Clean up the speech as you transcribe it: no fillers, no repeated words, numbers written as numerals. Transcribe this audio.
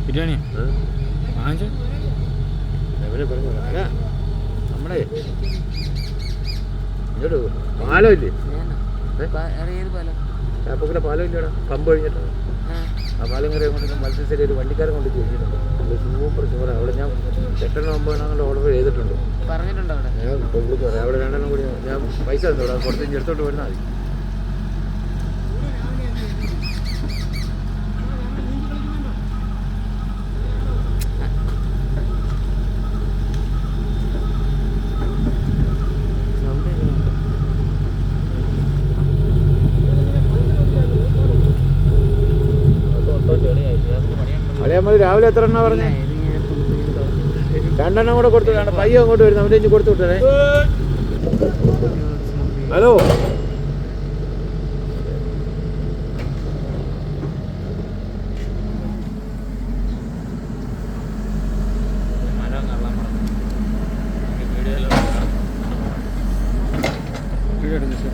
ബിരിയാണി വാങ്ങിച്ചു എവിടെ പറഞ്ഞു അല്ല നമ്മുടെ ഇങ്ങോട്ട് പാലം ഇല്ലേ ചാപ്പക്കിലെ പാലം ഇല്ലടാ പമ്പ് കഴിഞ്ഞിട്ടാണ് ആ പാലം കയറി അങ്ങോട്ട് മത്സ്യശരി ഒരു വണ്ടിക്കാരൻ കൊണ്ട് ചോദിച്ചിട്ടുണ്ട് സൂപ്പർ ചോറാണ് അവിടെ ഞാൻ 8-9 ഓർഡർ ചെയ്തിട്ടുണ്ട് പറഞ്ഞിട്ടുണ്ടോ അവിടെ ഞാൻ ഇപ്പോൾ വിളിച്ചു പറയാം അവിടെ 2 കൂടി ഞാൻ പൈസ തന്നു അവിടെ പുറത്ത് എടുത്തോട്ട് വരുന്നാൽ മതി അളിയമ്മ രാവിലെ എത്ര എണ്ണ പറഞ്ഞേ 2 കൂടെ കൊടുത്തു വേണ്ട പയ്യ അങ്ങോട്ട് വരുന്നു അവൻ്റെ ഇഞ്ചി കൊടുത്തു വിട്ടേ ഹലോ വീഡിയോ എടുക്കും സാർ